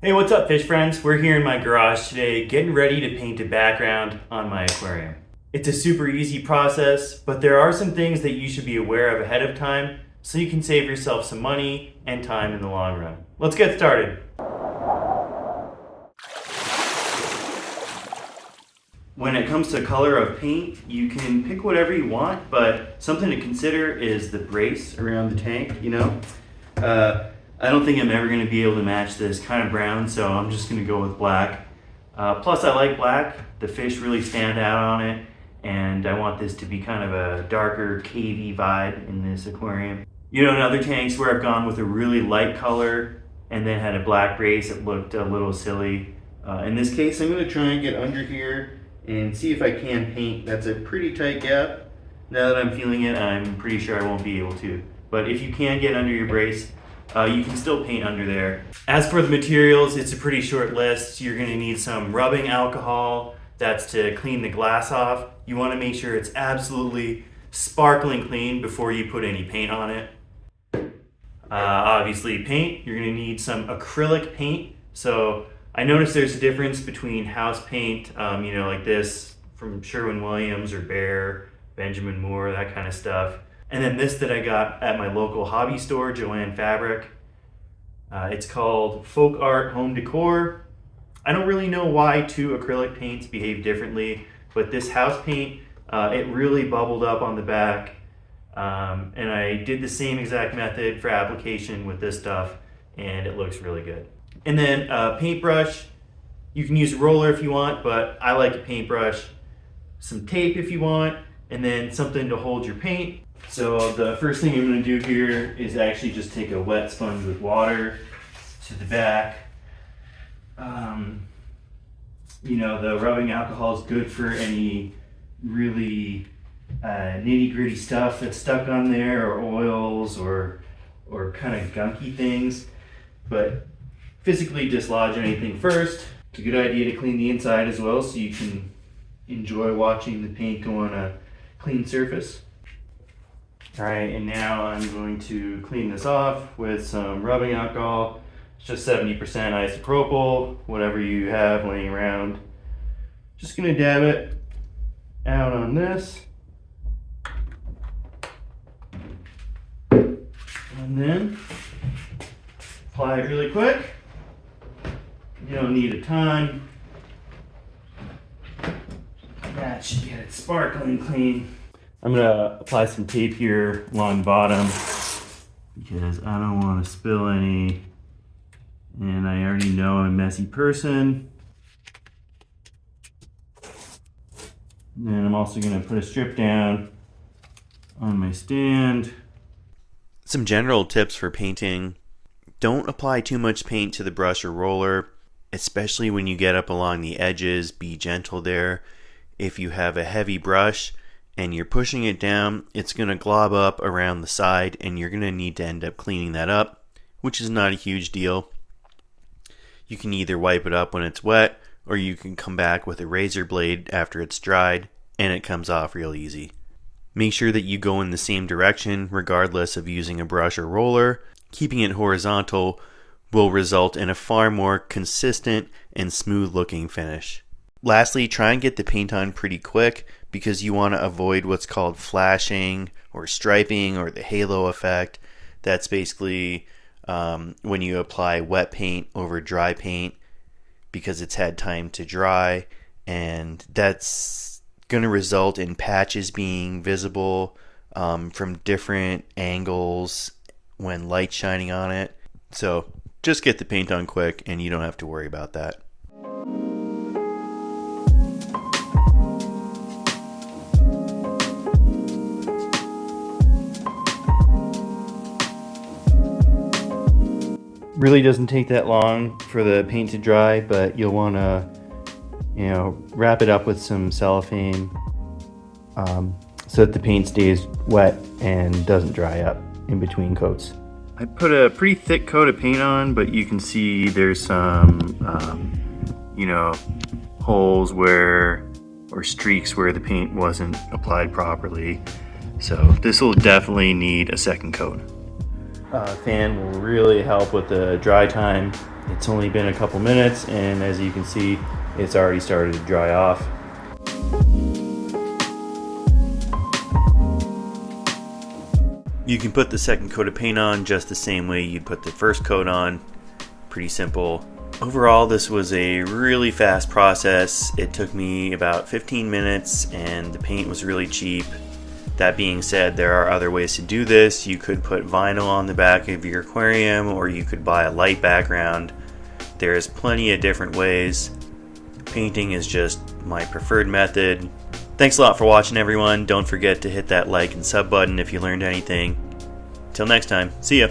Hey, what's up, fish friends? We're here in my garage today getting ready to paint a background on my aquarium. It's a super easy process, but there are some things that you should be aware of ahead of time so you can save yourself some money and time in the long run. Let's get started. When it comes to color of paint, you can pick whatever you want, but something to consider is the brace around the tank. I don't think I'm ever going to be able to match this kind of brown, so I'm just going to go with black. Plus, I like black. The fish really stand out on it, and I want this to be kind of a darker, cavey vibe in this aquarium. In other tanks where I've gone with a really light color and then had a black brace, it looked a little silly. In this case, I'm going to try and get under here and see if I can paint. That's a pretty tight gap. Now that I'm feeling it, I'm pretty sure I won't be able to. But if you can get under your brace, you can still paint under there. As for the materials, it's a pretty short list. You're going to need some rubbing alcohol. That's to clean the glass off. You want to make sure it's absolutely sparkling clean before you put any paint on it. Obviously, paint. You're going to need some acrylic paint. So I noticed there's a difference between house paint, like this from Sherwin-Williams or Behr, Benjamin Moore, that kind of stuff. And then this that I got at my local hobby store, Joann Fabric. It's called Folk Art Home Decor. I don't really know why two acrylic paints behave differently, but this house paint, it really bubbled up on the back. And I did the same exact method for application with this stuff, and it looks really good. And then paintbrush. You can use a roller if you want, but I like a paintbrush. Some tape if you want, and then something to hold your paint. So the first thing I'm going to do here is actually just take a wet sponge with water to the back. The rubbing alcohol is good for any really nitty gritty stuff that's stuck on there, or oils, or kind of gunky things. But physically dislodge anything first. It's a good idea to clean the inside as well, so you can enjoy watching the paint go on a clean surface. Alright, and now I'm going to clean this off with some rubbing alcohol. It's just 70% isopropyl, whatever you have laying around. Just going to dab it out on this. And then apply it really quick. You don't need a ton. That should get it sparkling clean. I'm going to apply some tape here along the bottom because I don't want to spill any, and I already know I'm a messy person. And then I'm also going to put a strip down on my stand. Some general tips for painting. Don't apply too much paint to the brush or roller, especially when you get up along the edges. Be gentle there. If you have a heavy brush and you're pushing it down, it's going to glob up around the side, and you're going to need to end up cleaning that up, which is not a huge deal. You can either wipe it up when it's wet, or you can come back with a razor blade after it's dried, and it comes off real easy. Make sure that you go in the same direction regardless of using a brush or roller. Keeping it horizontal will result in a far more consistent and smooth looking finish. Lastly, try and get the paint on pretty quick because you want to avoid what's called flashing or striping or the halo effect. That's basically when you apply wet paint over dry paint because it's had time to dry, and that's going to result in patches being visible from different angles when light's shining on it. So just get the paint on quick and you don't have to worry about that. Really doesn't take that long for the paint to dry, but you'll want to, wrap it up with some cellophane so that the paint stays wet and doesn't dry up in between coats. I put a pretty thick coat of paint on, but you can see there's some, holes or streaks where the paint wasn't applied properly. So this will definitely need a second coat. Fan will really help with the dry time. It's only been a couple minutes, and as you can see, it's already started to dry off. You can put the second coat of paint on just the same way you'd put the first coat on. Pretty simple. Overall, this was a really fast process. It took me about 15 minutes and the paint was really cheap. That being said, there are other ways to do this. You could put vinyl on the back of your aquarium, or you could buy a light background. There's plenty of different ways. Painting is just my preferred method. Thanks a lot for watching, everyone. Don't forget to hit that like and sub button if you learned anything. Till next time, see ya!